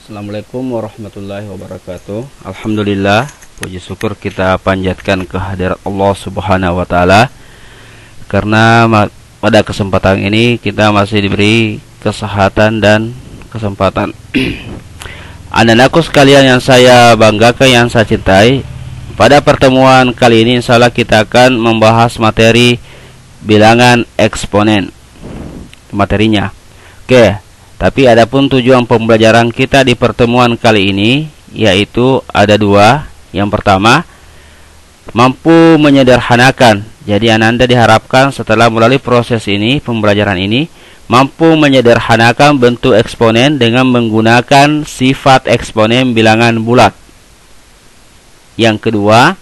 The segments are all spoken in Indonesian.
Assalamualaikum warahmatullahi wabarakatuh. Alhamdulillah, puji syukur kita panjatkan kehadirat Allah Subhanahu wa taala karena pada kesempatan ini kita masih diberi kesehatan dan kesempatan. Anak-anakku sekalian yang saya banggakan, yang saya cintai, pada pertemuan kali ini insyaallah kita akan membahas materi bilangan eksponen materinya. Oke. Tapi adapun tujuan pembelajaran kita di pertemuan kali ini yaitu ada dua. Yang pertama, mampu menyederhanakan. Jadi Anda diharapkan setelah melalui proses ini, pembelajaran ini, mampu menyederhanakan bentuk eksponen dengan menggunakan sifat eksponen bilangan bulat. Yang kedua,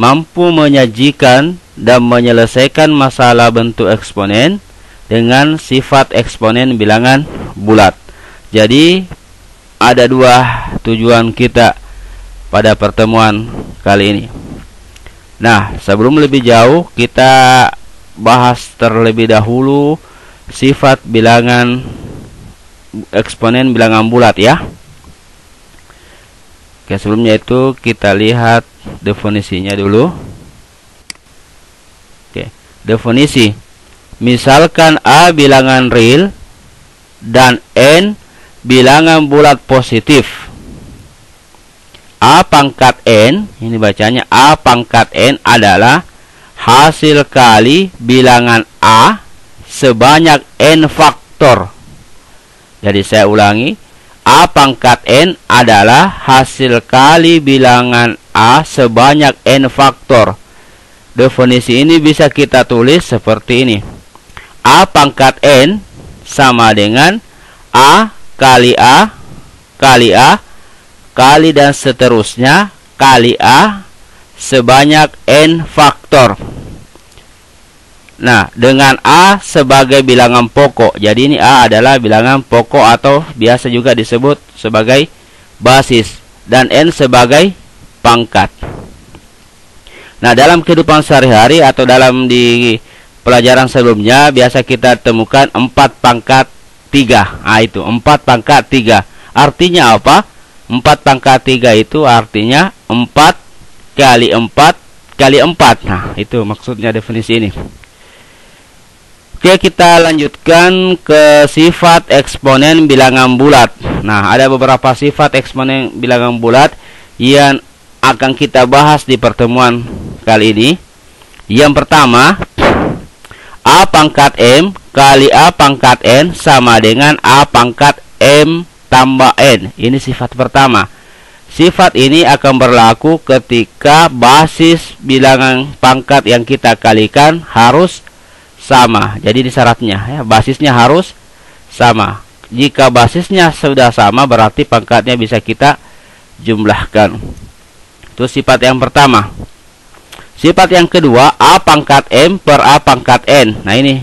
mampu menyajikan dan menyelesaikan masalah bentuk eksponen dengan sifat eksponen bilangan bulat. Jadi ada dua tujuan kita pada pertemuan kali ini. Nah, sebelum lebih jauh kita bahas terlebih dahulu sifat bilangan eksponen bilangan bulat ya. Oke, sebelumnya itu kita lihat definisinya dulu. Oke, definisi. Misalkan A bilangan real dan N bilangan bulat positif. A pangkat N, ini bacanya A pangkat N adalah hasil kali bilangan A sebanyak N faktor. Jadi saya ulangi, A pangkat N adalah hasil kali bilangan A sebanyak N faktor. Definisi ini bisa kita tulis seperti ini. A pangkat N sama dengan A kali A kali A kali dan seterusnya kali A sebanyak N faktor. Nah, dengan A sebagai bilangan pokok. Jadi ini A adalah bilangan pokok atau biasa juga disebut sebagai basis, dan N sebagai pangkat. Nah, dalam kehidupan sehari-hari atau dalam di pelajaran sebelumnya biasa kita temukan 4 pangkat 3. Nah, itu 4 pangkat 3. Artinya apa? 4 pangkat 3 itu artinya 4 kali 4 kali 4. Nah, itu maksudnya definisi ini. Oke, kita lanjutkan ke sifat eksponen bilangan bulat. Nah, ada beberapa sifat eksponen bilangan bulat yang akan kita bahas di pertemuan kali ini. Yang pertama, A pangkat M kali A pangkat N sama dengan A pangkat M tambah N. Ini sifat pertama. Sifat ini akan berlaku ketika basis bilangan pangkat yang kita kalikan harus sama. Jadi ini syaratnya ya, basisnya harus sama. Jika basisnya sudah sama berarti pangkatnya bisa kita jumlahkan. Itu sifat yang pertama. Sifat yang kedua, A pangkat M per A pangkat N. Nah, ini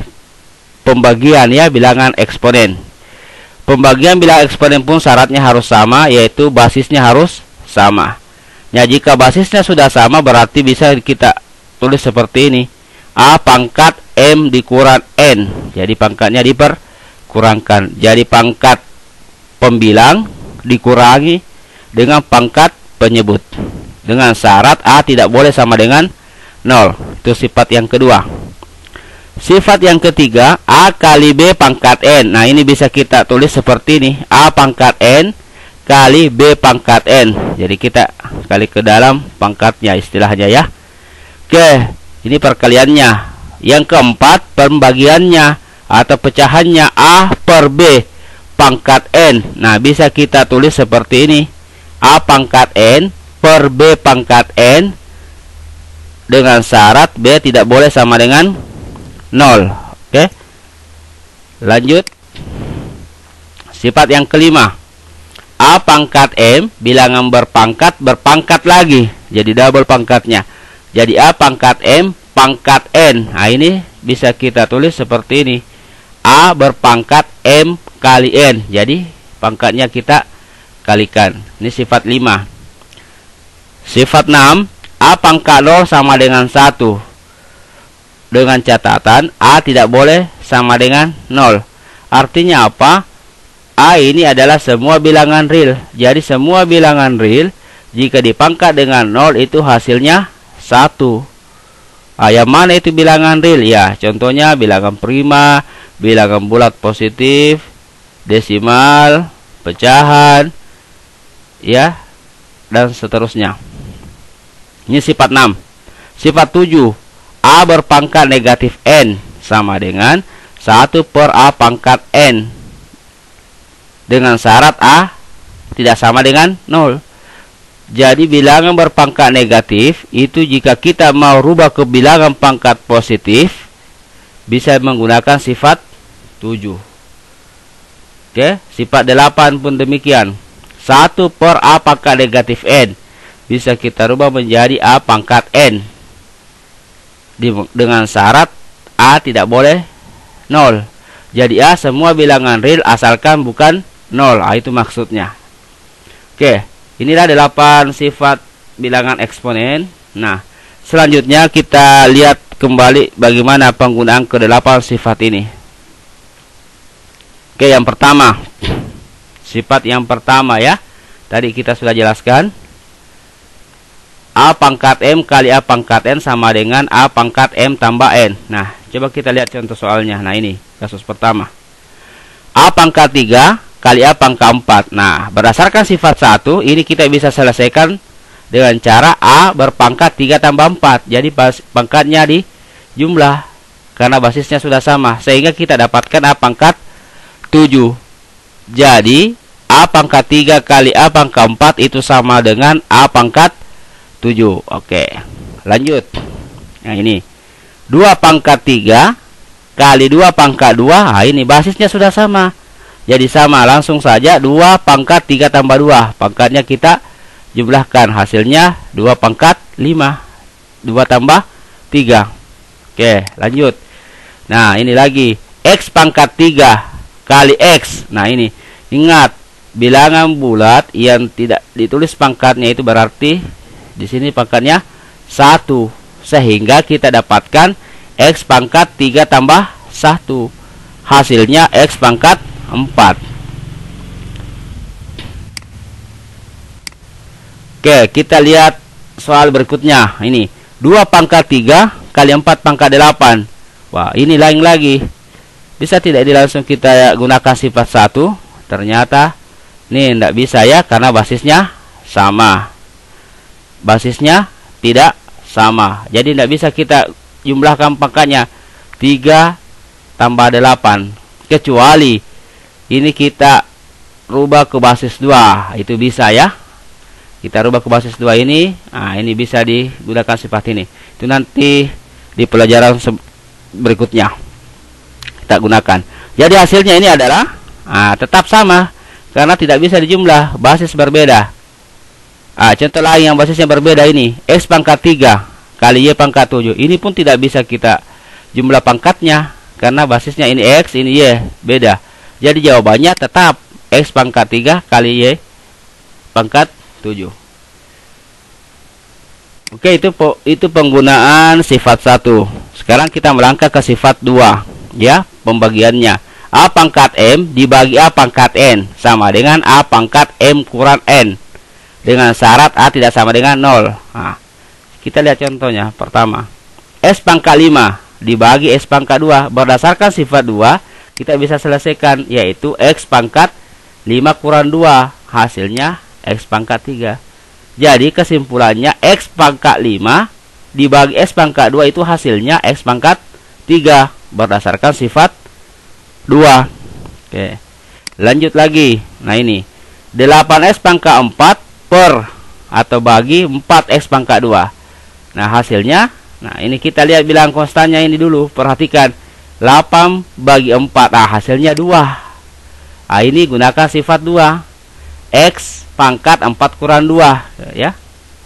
pembagian ya bilangan eksponen. Pembagian bilangan eksponen pun syaratnya harus sama, yaitu basisnya harus sama. Nah, jika basisnya sudah sama berarti bisa kita tulis seperti ini. A pangkat M dikurang N. Jadi pangkatnya diperkurangkan. Jadi pangkat pembilang dikurangi dengan pangkat penyebut. Dengan syarat A tidak boleh sama dengan 0. Itu sifat yang kedua. Sifat yang ketiga, A kali B pangkat N. Nah, ini bisa kita tulis seperti ini. A pangkat N kali B pangkat N. Jadi kita kali ke dalam pangkatnya istilahnya ya. Oke, ini perkaliannya. Yang keempat, pembagiannya atau pecahannya A per B pangkat N. Nah, bisa kita tulis seperti ini. A pangkat N per B pangkat N dengan syarat B tidak boleh sama dengan 0. Oke. Lanjut. Sifat yang kelima. A pangkat M bilangan berpangkat lagi. Jadi double pangkatnya. Jadi A pangkat M pangkat N. Nah, ini bisa kita tulis seperti ini. A berpangkat M kali N. Jadi pangkatnya kita kalikan. Ini sifat 5. Sifat 6, A pangkat 0 sama dengan 1. Dengan catatan A tidak boleh sama dengan 0. Artinya apa? A ini adalah semua bilangan real. Jadi semua bilangan real jika dipangkat dengan 0 itu hasilnya 1. Yang mana itu bilangan real? Ya, contohnya bilangan prima, bilangan bulat positif, desimal, pecahan, ya, dan seterusnya. Ini sifat 6. Sifat 7. A berpangkat negatif N sama dengan 1 per A pangkat N. Dengan syarat A tidak sama dengan 0. Jadi bilangan berpangkat negatif itu jika kita mau rubah ke bilangan pangkat positif bisa menggunakan sifat 7. Oke, sifat 8 pun demikian. 1 per A pangkat negatif N bisa kita rubah menjadi A pangkat N. Dengan syarat A tidak boleh 0. Jadi A semua bilangan real asalkan bukan 0. Itu maksudnya. Oke, inilah 8 sifat bilangan eksponen. Nah, selanjutnya kita lihat kembali bagaimana penggunaan ke-8 sifat ini. Oke, yang pertama. Sifat yang pertama ya. Tadi kita sudah jelaskan. A pangkat M kali A pangkat N sama dengan A pangkat M tambah N. Nah, coba kita lihat contoh soalnya. Nah, ini kasus pertama. A pangkat 3 kali A pangkat 4. Nah, berdasarkan sifat 1, ini kita bisa selesaikan dengan cara A berpangkat 3 tambah 4. Jadi pangkatnya di jumlah karena basisnya sudah sama. Sehingga kita dapatkan A pangkat 7. Jadi, A pangkat 3 kali A pangkat 4 itu sama dengan A pangkat 7. Oke, lanjut. Nah, ini 2 pangkat 3 kali 2 pangkat 2. Nah, ini basisnya sudah sama. Jadi sama, langsung saja 2 pangkat 3 tambah 2. Pangkatnya kita jumlahkan. Hasilnya 2 pangkat 5. 2 tambah 3. Oke, lanjut. Nah, ini lagi. X pangkat 3 kali X. Nah, ini. Ingat, bilangan bulat yang tidak ditulis pangkatnya itu berarti di sini pangkatnya 1. Sehingga kita dapatkan X pangkat 3 tambah 1. Hasilnya X pangkat 4. Oke, kita lihat soal berikutnya. Ini 2 pangkat 3 kali 4 pangkat 8. Wah, ini lain lagi. Bisa tidak langsung kita gunakan sifat 1? Ternyata ini tidak bisa ya, karena basisnya sama. Basisnya tidak sama. Jadi tidak bisa kita jumlahkan pangkatnya 3 tambah 8. Kecuali ini kita rubah ke basis 2. Itu bisa ya. Kita rubah ke basis 2 ini. Nah, ini bisa digunakan sifat ini. Itu nanti di pelajaran berikutnya kita gunakan. Jadi hasilnya ini adalah tetap sama. Karena tidak bisa dijumlah. Basis berbeda. Contoh lain yang basisnya berbeda ini. X pangkat 3 kali Y pangkat 7. Ini pun tidak bisa kita jumlah pangkatnya. Karena basisnya ini X, ini Y. Beda. Jadi jawabannya tetap X pangkat 3 kali Y pangkat 7. Oke, itu penggunaan sifat 1. Sekarang kita melangkah ke sifat 2. Ya, pembagiannya. A pangkat M dibagi A pangkat N sama dengan A pangkat M kurang N. Dengan syarat A tidak sama dengan 0. Nah, kita lihat contohnya. Pertama, S pangkat 5 dibagi S pangkat 2. Berdasarkan sifat 2, kita bisa selesaikan, yaitu X pangkat 5 kurang 2. Hasilnya X pangkat 3. Jadi kesimpulannya X pangkat 5 dibagi S pangkat 2 itu hasilnya X pangkat 3. Berdasarkan sifat 2. Oke, lanjut lagi. Nah, ini 8S pangkat 4 per atau bagi 4X pangkat 2. Nah, hasilnya, nah ini kita lihat bilangan konstannya ini dulu. Perhatikan, 8 bagi 4. Hasilnya 2. Ini gunakan sifat 2. X pangkat 4 kurang 2. Ya,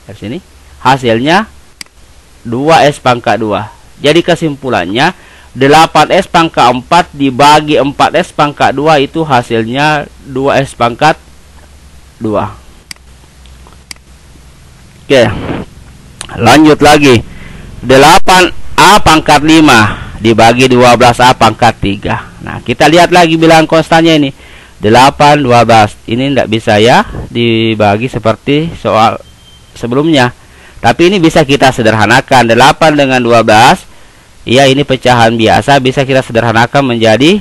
dari sini. Hasilnya 2S pangkat 2. Jadi kesimpulannya, 8S pangkat 4 dibagi 4S pangkat 2 itu hasilnya 2S pangkat 2. Oke, lanjut lagi. 8A pangkat 5 dibagi 12A pangkat 3. Nah, kita lihat lagi bilangan konstannya ini. 8, 12. Ini tidak bisa ya dibagi seperti soal sebelumnya. Tapi ini bisa kita sederhanakan. 8 dengan 12, ya ini pecahan biasa, bisa kita sederhanakan menjadi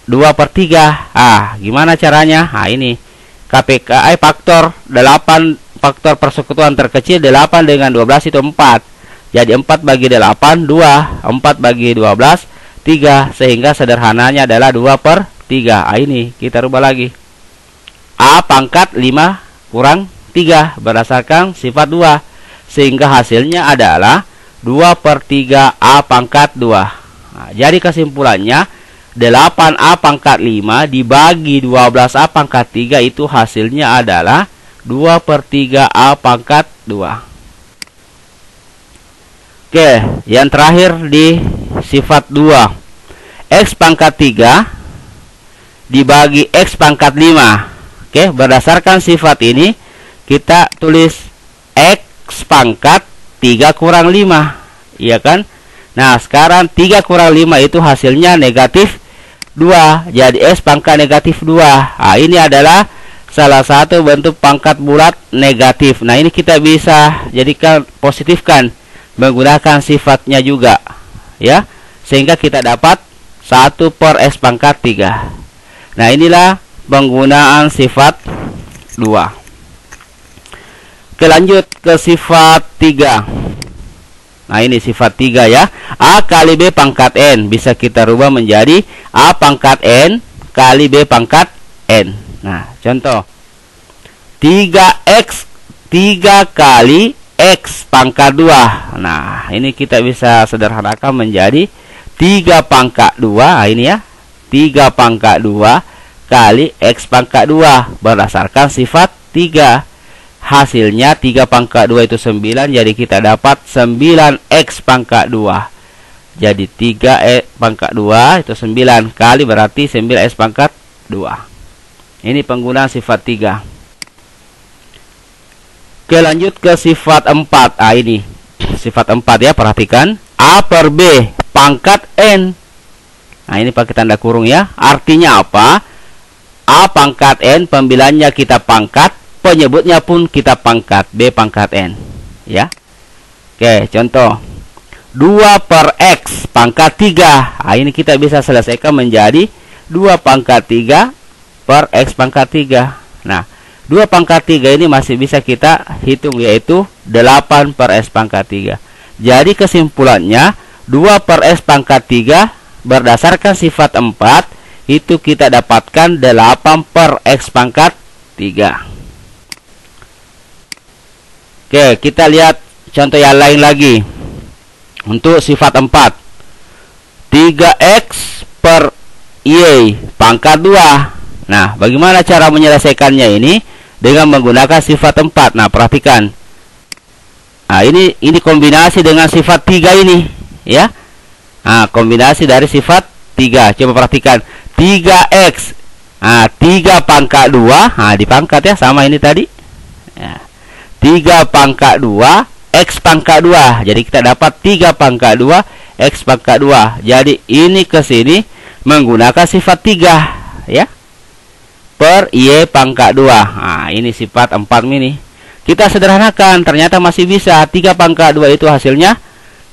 2/3. Gimana caranya? Ini KPK faktor 8, faktor persekutuan terkecil 8 dengan 12 itu 4. Jadi 4 bagi 8 2, 4 bagi 12 3, sehingga sederhananya adalah 2/3. Ini kita rubah lagi. A pangkat 5 kurang 3 berdasarkan sifat 2, sehingga hasilnya adalah 2/3 A pangkat 2. Jadi kesimpulannya 8A pangkat 5 dibagi 12A pangkat 3 itu hasilnya adalah 2/3 A pangkat 2. Oke, yang terakhir di sifat 2. X pangkat 3 dibagi X pangkat 5. Oke, berdasarkan sifat ini kita tulis X pangkat 3 kurang 5. Iya kan? Nah, sekarang 3 kurang 5 itu hasilnya negatif 2. Jadi X pangkat negatif 2. Ini adalah salah satu bentuk pangkat bulat negatif. Nah, ini kita bisa jadikan positifkan menggunakan sifatnya juga, ya, sehingga kita dapat 1/X pangkat 3. Nah, inilah penggunaan sifat 2. Oke, lanjut ke sifat 3. Nah, ini sifat 3 ya. A kali B pangkat N bisa kita rubah menjadi A pangkat N kali B pangkat N. Nah, contoh 3X 3 kali X pangkat 2. Nah, ini kita bisa sederhanakan menjadi 3 pangkat 2. Ini ya, 3 pangkat 2 kali X pangkat 2 berdasarkan sifat 3. Hasilnya 3 pangkat 2 itu 9. Jadi kita dapat 9X pangkat 2. Jadi 3X pangkat 2 itu 9 kali berarti 9X pangkat 2. Ini penggunaan sifat 3. Oke, lanjut ke sifat 4. Ini sifat 4 ya, perhatikan. A per B pangkat N. Nah, ini pakai tanda kurung ya. Artinya apa? A pangkat N, pembilangnya kita pangkat, penyebutnya pun kita pangkat, B pangkat N. Ya. Oke, contoh 2/X pangkat 3. Ini kita bisa selesaikan menjadi 2 pangkat 3/X pangkat 3. Nah, 2 pangkat 3 ini masih bisa kita hitung, yaitu 8/X pangkat 3. Jadi kesimpulannya 2/X pangkat 3 berdasarkan sifat 4 itu kita dapatkan 8/X pangkat 3. Oke, kita lihat contoh yang lain lagi. Untuk sifat 4, 3X per Y pangkat 2. Nah, bagaimana cara menyelesaikannya ini? Dengan menggunakan sifat 4. Nah, perhatikan. Nah, ini kombinasi dengan sifat 3 ini, ya. Nah, kombinasi dari sifat 3. Coba perhatikan. 3X. Nah, 3 pangkat 2. Nah, dipangkat ya, sama ini tadi. Ya. 3 pangkat 2 X pangkat 2. Jadi kita dapat 3 pangkat 2 X pangkat 2. Jadi ini ke sini menggunakan sifat 3, ya. Per Y pangkat 2. Nah, ini sifat 4 ini. Kita sederhanakan, ternyata masih bisa. 3 pangkat 2 itu hasilnya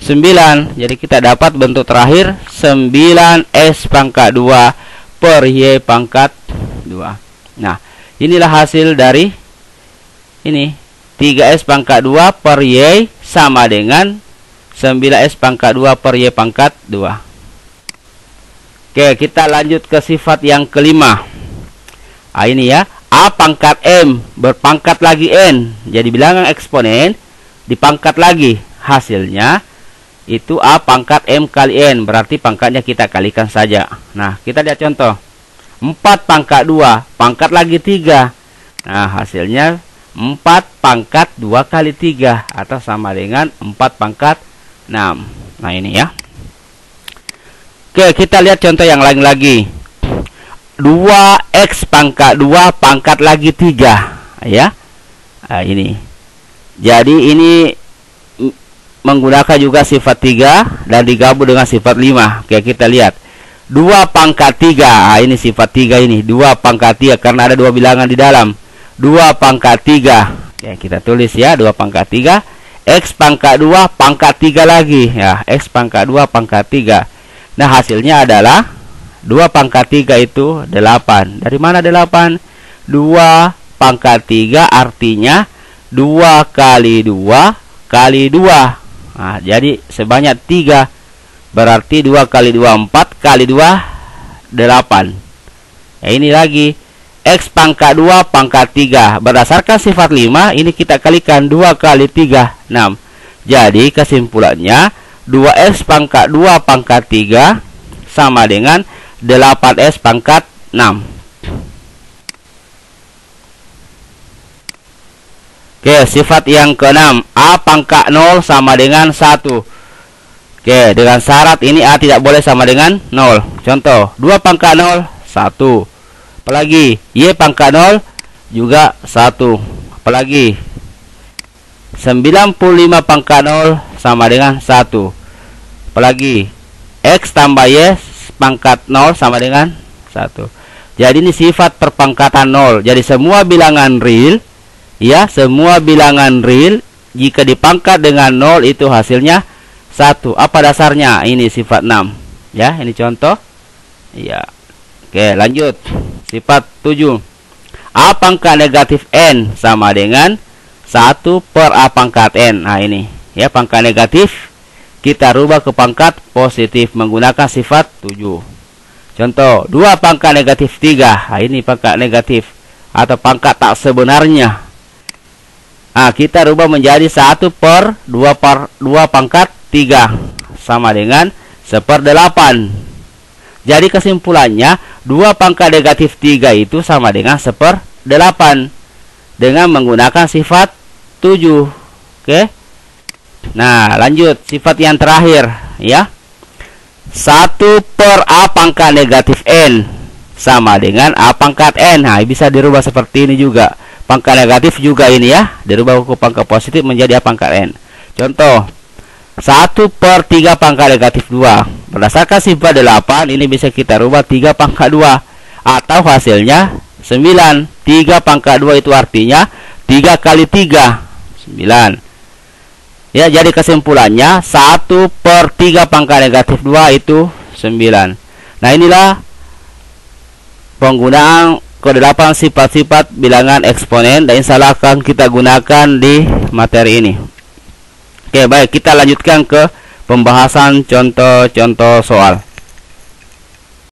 9. Jadi kita dapat bentuk terakhir 9S pangkat 2 per Y pangkat 2. Nah, inilah hasil dari ini. 3S pangkat 2 per Y sama dengan 9S pangkat 2 per Y pangkat 2. Oke, kita lanjut ke sifat yang kelima. Ini ya, A pangkat M berpangkat lagi N. Jadi bilangan eksponen dipangkat lagi. Hasilnya itu A pangkat M kali N. Berarti pangkatnya kita kalikan saja. Nah, kita lihat contoh. 4 pangkat 2 pangkat lagi 3. Nah, hasilnya 4 pangkat 2 kali 3 atau sama dengan 4 pangkat 6. Nah, ini ya. Oke, kita lihat contoh yang lain lagi. 2X pangkat 2 pangkat lagi 3, ya. Nah, ini. Jadi ini menggunakan juga sifat 3 dan digabung dengan sifat 5. Oke, kita lihat. 2 pangkat 3. Ini sifat 3 ini. 2 pangkat 3 karena ada 2 bilangan di dalam. 2 pangkat 3. Ya, kita tulis ya, 2 pangkat 3. X pangkat 2 pangkat 3 lagi. Ya, X pangkat 2 pangkat 3. Nah, hasilnya adalah 2 pangkat 3 itu 8. Dari mana 8? 2 pangkat 3 artinya 2 kali 2 kali 2. Nah, jadi sebanyak 3. Berarti 2 kali 2 4 kali 2 8. Ya, ini lagi X pangkat 2 pangkat 3. Berdasarkan sifat 5 ini kita kalikan 2 kali 3 6. Jadi kesimpulannya 2x pangkat 2 pangkat 3 sama dengan 8s pangkat 6. Oke, sifat yang ke-6, A pangkat 0 sama dengan 1. Oke, dengan syarat ini A tidak boleh sama dengan 0. Contoh, 2 pangkat 0, 1. Apalagi, Y pangkat 0 juga 1. Apalagi, 95 pangkat 0 sama dengan 1. Apalagi, X tambah Y pangkat 0 sama dengan 1. Jadi ini sifat perpangkatan 0. Jadi semua bilangan real, ya, semua bilangan real jika dipangkat dengan 0 itu hasilnya 1. Apa dasarnya? Ini sifat 6. Ya, ini contoh. Ya. Oke, lanjut. Sifat 7. A pangkat negatif N sama dengan 1 per A pangkat N. Nah, ini. Ya, pangkat negatif kita rubah ke pangkat positif menggunakan sifat 7. Contoh, 2 pangkat negatif 3. Nah, ini pangkat negatif atau pangkat tak sebenarnya. Nah, kita rubah menjadi 1 per 2 pangkat 3 sama dengan 1/8. Jadi kesimpulannya 2 pangkat negatif 3 itu sama dengan 1/8 dengan menggunakan sifat 7. Oke. Nah, lanjut sifat yang terakhir ya. 1 per A pangkat negatif N sama dengan A pangkat N. Nah, bisa dirubah seperti ini juga. Pangkat negatif juga ini ya, dirubah ke pangkat positif menjadi A pangkat N. Contoh, 1 per 3 pangkat negatif 2. Berdasarkan sifat 8, ini bisa kita rubah 3 pangkat 2. Atau hasilnya 9. 3 pangkat 2 itu artinya 3 kali 3. 9. Ya, jadi kesimpulannya 1 per 3 pangkat negatif 2 itu 9. Nah, inilah penggunaan ke-8 sifat-sifat bilangan eksponen, dan insyaallah akan kita gunakan di materi ini. Oke, baik, kita lanjutkan ke pembahasan contoh-contoh soal.